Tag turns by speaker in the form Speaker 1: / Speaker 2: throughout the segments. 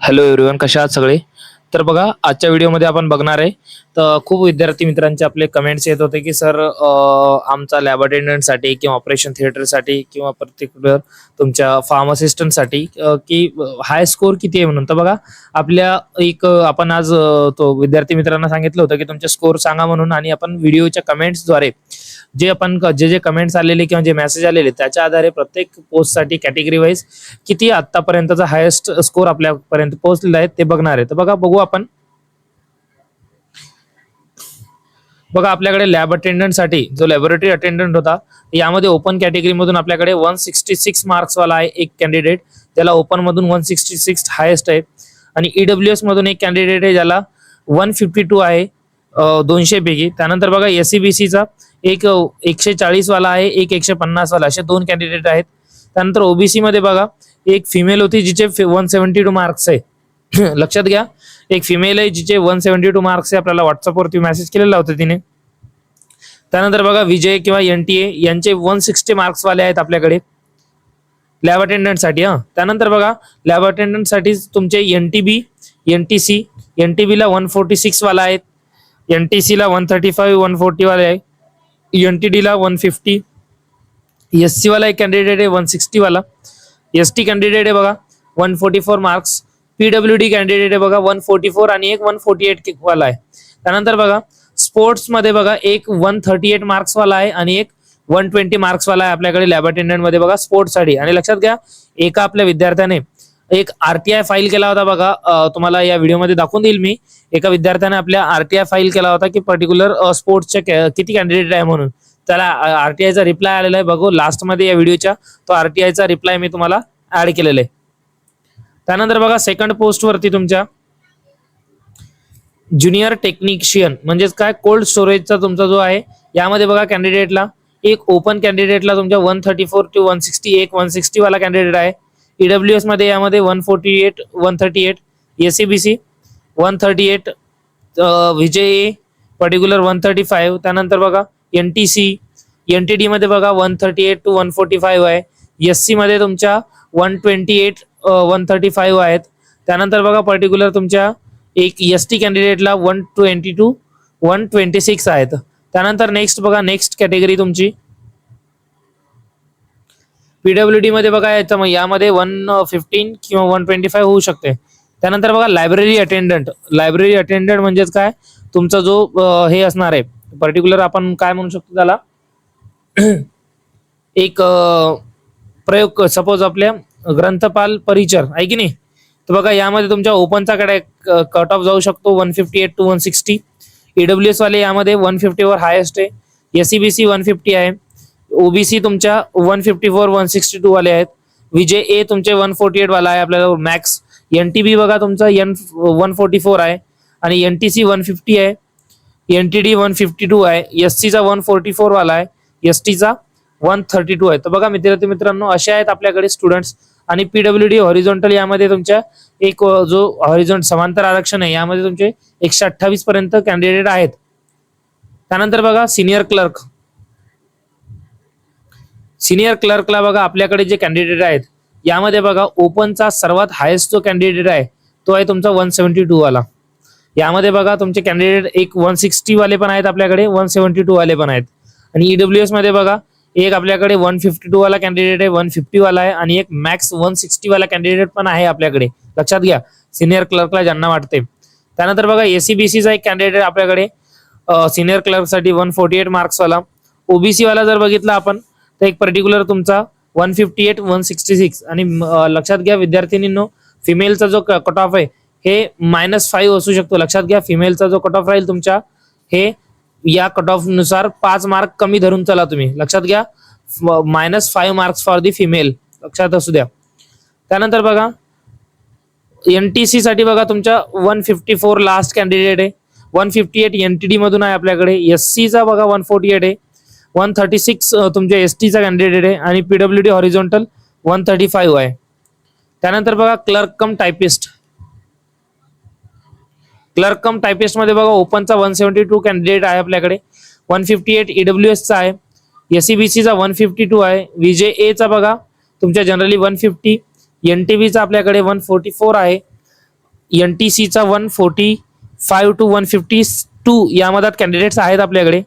Speaker 1: Hello everyone, कशा आहात सगळे? तर बघा, आजच्या व्हिडिओमध्ये आपण बघणार आहे. तर खूप विद्यार्थी मित्रांचे आपले कमेंट्स येत होते की सर, आमचा लॅब अटेंडंटसाठी किंवा ऑपरेशन थिएटरसाठी किंवा पर्टिक्युलर तुमच्या फार्म असिस्टंटसाठी की हाय स्कोर किती आहे म्हणून. तर बघा, आपल्या आपण आज तो विद्यार्थी मित्रांना सांगितलं होतं की तुमचे स्कोर सांगा म्हणून, आणि आपण व्हिडिओच्या कमेंट्सद्वारे जे कमेंट्स आलेले किंवा जे मेसेज आलेले त्याच्या आधारे प्रत्येक पोस्टसाठी कॅटेगरी वाईज किती आतापर्यंतचा हायेस्ट स्कोर आपल्यापर्यंत पोहोचलेला आहे ते बघणार आहे. तर बघू आपण. बघा, आपल्याकडे लॅब अटेंडंट साठी जो लॅबोरेटरी अटेंडंट होता, यामध्ये ओपन कॅटेगरी मधून आपल्याकडे 166 मार्क्स वाला आहे एक कॅन्डिडेट, ज्याला ओपन मधून 166 हायेस्ट आहे. आणि ईडब्ल्यूएस मधून एक कॅन्डिडेट आहे ज्याला 152 आहे 200 पैकी. त्यानंतर बघा, एससीबीसीचा एक 140 वाला आहे, एक 150 वाला, असे दोन कॅन्डिडेट आहेत. त्यानंतर ओबीसी मध्ये बघा, एक फिमेल होती जिचे 172 मार्क्स आहे. लक्षात घ्या, एक फिमेल आहे जिचे 172 मार्क्स आहे. आपल्याला व्हॉट्सअपवरती मेसेज केलेला होता तिने. त्यानंतर बघा, विजय किंवा एनटीए यांचे 160 मार्क्स वाले आहेत आपल्याकडे लॅब अटेंडंट साठी. त्यानंतर बघा, लॅब अटेंडंट साठी तुमचे एनटीबी, एनटीसी, एनटीबी ला 146 वाला आहे, एनटीसी ला 135 140 वाले आहे, एनटीडी ला 150, एससी वाला एक कॅन्डिडेट आहे 160 वाला, एसटी कॅन्डिडेट आहे बघा 144 मार्क्स, पीडब्ल्यूडी कॅन्डिडेट आहे बघा 144 आणि एक 148 वाला आहे. त्यानंतर बघा, स्पोर्ट्स मध्ये बघा, एक 138 मार्क्स वाला आहे आणि एक 120 मार्क्स वाला आहे आपल्याकडे लॅब अटेंडंट मध्ये बघा स्पोर्ट्स साठी. आणि लक्षात घ्या, एका आपल्या विद्यार्थ्याने एक आरटीआय फाईल केला होता बघा, तुम्हाला या व्हिडिओमध्ये दाखवून देईल मी. एका विद्यार्थ्याने आपल्या आरटीआय फाईल केला होता की पर्टिक्युलर स्पोर्ट्सचे किती कॅन्डिडेट आहे म्हणून. त्याला आरटीआयचा रिप्लाय आलेला आहे, बघू लास्ट मध्ये या व्हिडिओच्या. तो आरटीआयचा रिप्लाय मी तुम्हाला ऍड केलेला आहे. त्यानंतर बघा, सेकंड पोस्ट वरती तुमच्या ज्युनियर टेक्निशियन म्हणजेच काय, कोल्ड स्टोरेजचा तुमचा जो आहे, यामध्ये बघा कॅन्डिडेटला एक ओपन कॅन्डिडेटला तुमच्या 134 टू 160, एक 160 वाला कॅन्डिडेट आहे. ईडब्ल्यूएस मध्ये यामध्ये 148 138, एसीबीसी 138, विजय पर्टिक्युलर 135. त्यानंतर बघा, एनटीसी, एनटीडी मध्ये बघा 138 टू 145 आहे. एससी मध्ये तुमच्या 128 135 आहेत. त्यानंतर बघा, पर्टिक्युलर तुमच्या एक एसटी कॅन्डिडेटला 120 टू 126 आहेत. त्यानंतर नेक्स्ट बघा, नेक्स्ट कॅटेगरी तुमची पीडब्ल्यूडी मध्ये बघा, यामध्ये 115 किंवा 125 होऊ शकते. त्यानंतर बघा, लायब्ररी अटेंडंट. लायब्ररी अटेंडंट म्हणजेच काय, तुमचा जो हे असणार आहे पर्टिक्युलर, आपण काय म्हणू शकतो त्याला, एक प्रयोग, सपोज आपल्या ग्रंथपाल परिचर आहे की नाही. तर बघा, यामध्ये तुमच्या ओपनचा कट ऑफ जाऊ शकतो 158 टू 160. ईडब्ल्यूएस वाले यामध्ये 150 वर हायेस्ट आहे. एससीबीसी 150 आहे. ओबीसी तुमच्या 154 162 वाले आहेत. विजय ए तुमचे 148 वाला आहे आपल्याला मॅक्स. एनटीबी बघा तुमचा 144 आहे आणि एनटीसी 150 आहे. एनटीडी 152 आहे. एससीचा 144 वाला आहे. एसटीचा 132 आहे. तर बघा मित्रांनो, असे आहेत आपल्याकडे स्टुडंट्स. आणि पीडब्ल्यूडी हॉरिझॉन्टल यामध्ये तुमच्या एक जो हॉरिझॉन्टल समांतर आरक्षण आहे, यामध्ये तुमचे 128 पर्यंत कॅन्डिडेट आहेत. त्यानंतर बघा, सिनियर क्लर्क. सिनियर क्लर्कला बघा, आपल्याकडे जे कॅन्डिडेट आहेत, यामध्ये बघा ओपनचा सर्वात हायेस्ट जो कॅन्डिडेट आहे तो आहे तुमचा 172 वाला. यामध्ये बघा, तुमचे कॅन्डिडेट एक 160 वाले पण आहेत आपल्याकडे, 172 वाले पण आहेत. आणि ईडब्ल्यूएस मध्ये बघा, एक आपल्याकडे 152 वाला कॅन्डिडेट आहे, 150 वाला आहे आणि एक मॅक्स 160 वाला कॅन्डिडेट पण आहे आपल्याकडे. लक्षात घ्या, सिनियर क्लर्कला ज्यांना वाटते. त्यानंतर बघा, एसीबीसीचा एक कॅन्डिडेट आपल्याकडे सिनियर क्लर्क साठी 148 मार्क्स वाला. ओबीसी वाला जर बघितला आपण, तर एक पर्टिक्युलर तुमचा 158 166. आणि लक्षात घ्या विद्यार्थिनींनो, फिमेलचा जो कट ऑफ आहे हे -5 असू शकतो. लक्षात घ्या, फिमेलचा जो कट ऑफ राहील तुमच्या, हे या कट ऑफ नुसार 5 मार्क कमी धरून चला तुम्ही. लक्षात घ्या, -5 मार्क्स फॉर दी फिमेल, लक्षात असू द्या. त्यानंतर बघा, एनटीसी साठी बघा, तुमच्या 154 लास्ट कॅन्डिडेट आहे. 158 एनटीडी मधून आहे आपल्याकडे. एससीचा बघा 148 आहे. 136 तुमच्या एसटीचा कॅन्डिडेट आहे. आणि पीडब्ल्यूडी हॉरिझॉन्टल 135 आहे. त्यानंतर बघा, क्लर्क कम टायपिस्ट. क्लर्क कम टायपिस्ट मध्ये बघा, ओपनचा 172 कॅन्डिडेट आहे आपल्याकडे. 158 ईडब्ल्यूएसचा आहे. एससीबीसीचा 152 आहे. विजय एचा बघा तुमच्या जनरली 150. एनटीबीचा आपल्याकडे 144 आहे. NTCचा 145 to 152 या मधात कॅन्डिडेट्स आहेत आपल्याकडे.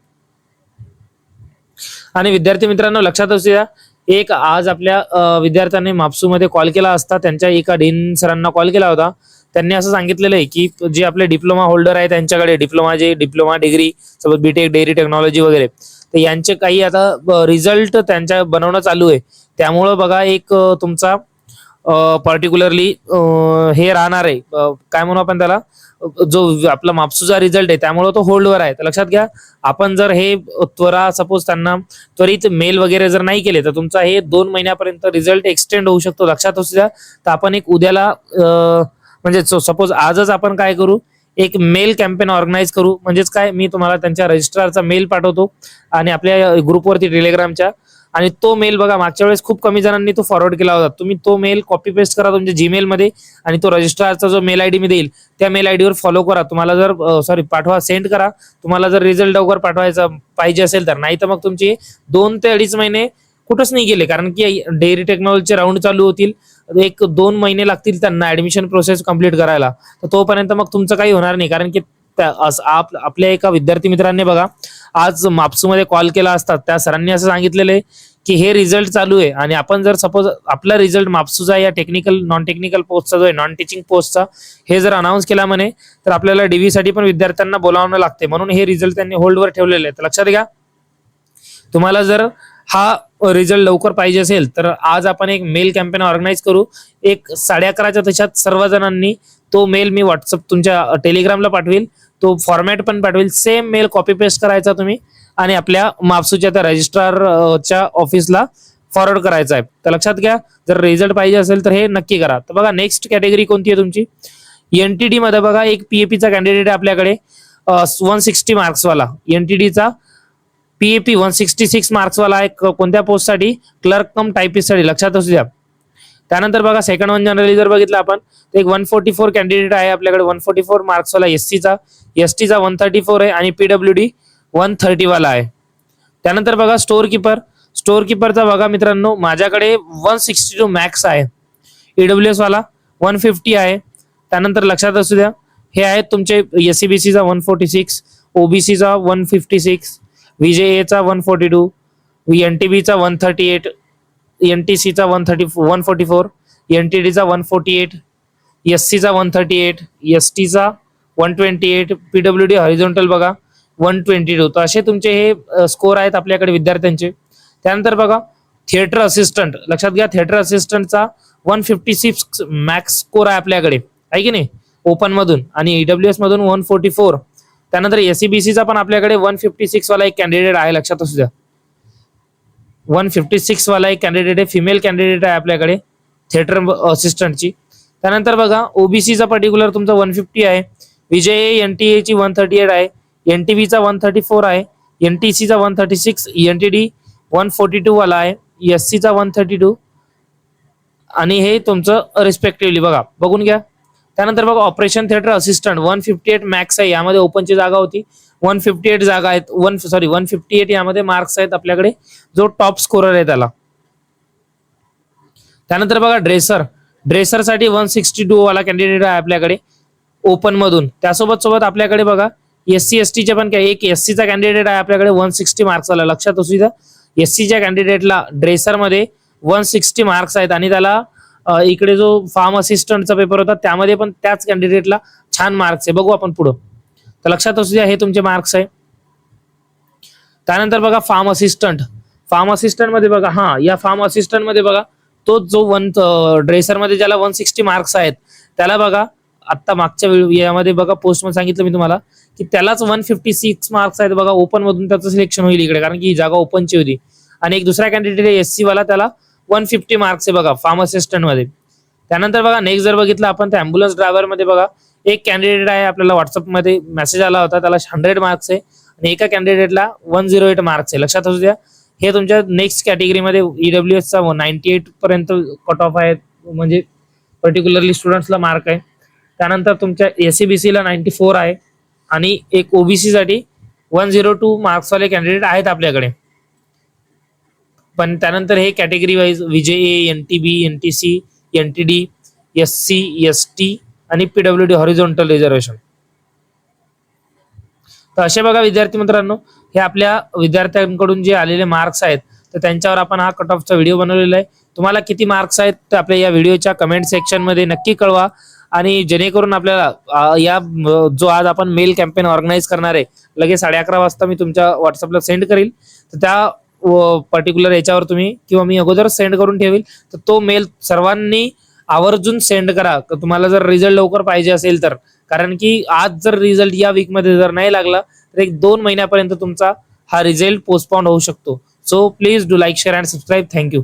Speaker 1: आणि विद्यार्थी मित्रांनो लक्षात असू द्या, एक आज आपल्या विद्यार्थ्यांनी मापसूमध्ये कॉल केला असता. त्यांच्या एका डीन सरांना कॉल केला होता. त्यांनी असं सांगितलेलं आहे की जे आपले डिप्लोमा होल्डर आहे त्यांच्याकडे diploma degree suppose BTech dairy technology वगैरे, तर यांचे काही आता रिझल्ट त्यांच्या बनवणं चालू आहे. त्यामुळं बघा एक तुमचा पर्टिक्युलरली हे राहणार आहे, काय म्हणू आपण त्याला, जो आपला मापसूचा रिझल्ट आहे त्यामुळे तो होल्डवर आहे. तर लक्षात घ्या, आपण जर हे सपोज त्यांना त्वरित मेल वगैरे जर नाही केले तर तुमचा हे 2 महिन्यापर्यंत रिझल्ट एक्सटेंड होऊ शकतो. लक्षात असू द्या. तर आपण एक उद्याला म्हणजे सपोज आजच आपण काय करू, एक मेल कॅम्पेन ऑर्गनाईज करू. म्हणजेच काय, मी तुम्हाला त्यांच्या रजिस्ट्रारचा मेल पाठवतो आणि आपल्या ग्रुपवरती टेलिग्रामच्या, आणि तो मेल बघा मागच्या वेळेस खूप कमी जणांनी तो फॉरवर्ड केला होता. तुम्ही तो मेल कॉपी पेस्ट करा तुमच्या जीमेल मध्ये आणि तो रजिस्ट्रारचा जो मेल आयडी मी देईल त्या मेल आयडीवर फॉलो करा. तुम्हाला जर पाठवा, सेंड करा. तुम्हाला जर रिझल्ट लवकर पाठवायचा पाहिजे असेल तर, नाही तर मग तुमचे 2 ते 2.5 महिने कुठंच नाही गेले, कारण की डेअरी टेक्नॉलॉजीचे राऊंड चालू होतील. 1-2 महिने लागतील त्यांना ऍडमिशन प्रोसेस कम्प्लीट करायला. तर तोपर्यंत मग तुमचं काही होणार नाही, कारण की आपल्या एका विद्यार्थी मित्रांनी बघा आज मापसूमध्ये कॉल केला असता. त्या सरांनी असं सांगितलेलं आहे की हे रिझल्ट चालू आहे आणि आपण जर सपोज आपला रिझल्ट मापसूचा या टेक्निकल नॉन टेक्निकल पोस्टचा जो आहे, नॉन टीचिंग पोस्टचा, हे जर अनाऊन्स केला म्हणे तर आपल्याला डीव्ही साठी पण विद्यार्थ्यांना बोलावणं लागते. म्हणून हे रिझल्ट त्यांनी होल्डवर ठेवलेले आहे. तर लक्षात घ्या, तुम्हाला जर हा रिझल्ट लवकर पाहिजे असेल तर आज आपण एक मेल कॅम्पेन ऑर्गनाईज करू. एक 11:30च्या तशात सर्वजणांनी तो मेल मी व्हॉट्सअप तुमच्या टेलिग्रामला पाठवेल, तो फॉर्मॅट पण पाठवेल. सेम मेल कॉपी पेस्ट करायचा तुम्ही आणि आपल्या मापसूच्या त्या रजिस्ट्रारच्या ऑफिसला फॉरवर्ड करायचा आहे. तर लक्षात घ्या, जर रिझल्ट पाहिजे असेल तर हे नक्की करा. तर बघा नेक्स्ट कॅटेगरी कोणती आहे तुमची, एनटीडी मध्ये बघा एक पीएपीचा कॅन्डिडेट आहे आपल्याकडे 160 मार्क्स वाला. एनटीडीचा पीएपी 166 मार्क्स वाला आहे. कोणत्या पोस्टसाठी, क्लर्क कम टायपिस्ट साठी. लक्षात असू द्या. त्यानंतर बघा सेकंड वन जनरली जर बघितलं आपण तर एक 144 कॅन्डिडेट आहे आपल्याकडे, 144 मार्क्स वाला एसटीचा 134 आहे आणि पीडब्ल्यूडी 130 वाला आहे. त्यानंतर बघा स्टोअर किपरचा बघा मित्रांनो माझ्याकडे 162 मॅक्स आहे. ईडब्ल्यूएस वाला 150 आहे. त्यानंतर लक्षात असू द्या, हे आहेत तुमचे एससीबीसीचा 146, ओबीसीचा 156, व्हीजेएचा 142, एनटीबीचा 138, एनटीसीचा 144, एनटीडीचा 148, एससीचा 138, एसटीचा 128, पीडब्ल्यूडी हॉरिझॉन्टल बघा 122. तर असे तुमचे हे स्कोर आहेत आपल्याकडे विद्यार्थ्यांचे. त्यानंतर बघा थिएटर असिस्टंट, लक्षात घ्या थिएटर असिस्टंटचा 156 मॅक्स स्कोर आहे आपल्याकडे, आहे की नाही, ओपन मधून, आणि ईडब्ल्यूएस मधून 144. त्यानंतर एससीबीसीचा पण आपल्याकडे 156 वाला एक कॅन्डिडेट आहे. लक्षात असू द्या, 156 वाला एक कॅन्डिडेट आहे, फिमेल कॅन्डिडेट आहे आपल्याकडे थिएटर असिस्टंटची. त्यानंतर बघा ओबीसीचा पर्टिक्युलर तुमचा 150 आहे, विजय एनटीएची 138 आहे, एनटीबीचा 134 आहे, एनटीसीचा 136, एनटीडी 142 वाला आहे, एससीचा 132, आणि हे तुमचं रिस्पेक्टिव्हली बघा बघून घ्या. त्यानंतर बघा ऑपरेशन थिएटर असिस्टंट 158 मॅक्स आहे. यामध्ये ओपनची जागा होती, 158 जागा आहेत, 158 यामध्ये मार्क्स आहेत आपल्याकडे, जो टॉप स्कोरर आहे त्याला. त्यानंतर बघा ड्रेसरसाठी 162 वाला कॅन्डिडेट आहे आपल्याकडे ओपन मधून. त्यासोबत आपल्याकडे बघा एससी एसटीचे पण एक एससीचा कॅन्डिडेट आहे आपल्याकडे 160 मार्क्स वाला. लक्षात असू द्या, एससीच्या कॅन्डिडेटला ड्रेसर मध्ये 160 मार्क्स आहेत आणि त्याला इकडे जो फार्म असिस्टंटचा पेपर होता त्यामध्ये पण त्याच कॅन्डिडेटला छान मार्क्स आहे. बघू आपण पुढं. तर लक्षात असू द्या, हे तुमचे मार्क्स आहे. त्यानंतर बघा फार्म असिस्टंट मध्ये बघा, या फार्म असिस्टंट मध्ये बघा तो जो ड्रेसर मध्ये ज्याला 160 मार्क्स आहेत त्याला बघा आता मागच्या यामध्ये बघा पोस्ट मध्ये सांगितलं मी तुम्हाला की त्यालाच 156 मार्क्स आहेत बघा. ओपन मधून त्याचं सिलेक्शन होईल इकडे, कारण की ही जागा ओपनची होती. आणि एक दुसरा कॅन्डिडेट आहे एससी वाला, त्याला 150 मार्क्स आहे बघा फार्म असिस्टंट मध्ये. त्यानंतर बघा नेक्स्ट जर बघितलं आपण तर अँब्युलन्स ड्रायव्हर मध्ये बघा एक कॅन्डिडेट आहे आपल्याला व्हॉट्सअप मध्ये मेसेज आला होता, त्याला 100 मार्क्स आहे आणि एका कॅन्डिडेटला 108 मार्क्स आहे. लक्षात असू द्या, हे तुमच्या नेक्स्ट कॅटेगरीमध्ये ईडब्ल्यूएस चा 98 पर्यंत कट ऑफ आहे, म्हणजे पर्टिक्युलरली स्टुडंट्सला मार्क आहे. त्यानंतर तुमच्या एससीबीसी ला 94 आहे आणि एक ओबीसी साठी 102 मार्क्स वाले कॅन्डिडेट आहेत आपल्याकडे. पण त्यानंतर हे category wise VJ, NTB, NTC, NTD, SC, ST आणि PWD हॉरिझॉन्टल रिझर्वेशन. तर असे बघा विद्यार्थी मित्रांनो, हे आपल्या विद्यार्थ्यांकडून जे आलेले मार्क्स आहेत तर त्यांच्यावर आपण हा कट ऑफचा व्हिडिओ बनवलेला आहे. तुम्हाला किती मार्क्स आहेत ते आपल्या या व्हिडिओच्या कमेंट सेक्शन मध्ये नक्की कळवा. आणि जेणेकरून आपल्याला जो आज आपण मेल कॅम्पेन ऑर्गनाईज करणार आहे लगेच 11:30 वाजता मी तुमच्या व्हॉट्सअपला सेंड करील. तर त्या पर्टिक्युलर याच्यावर तुम्ही किंवा मी अगोदरच सेंड करून ठेवेल तर तो मेल सर्वांनी आवर्जून सेंड करा. तुम्हाला जर रिझल्ट लवकर पाहिजे असेल तर, कारण की आज जर रिझल्ट या वीक मध्ये जर नाही लागला तर 1-2 महिन्यापर्यंत तुमचा हा रिझल्ट पोस्टपोन होऊ शकतो. So please do like, share and subscribe. Thank you.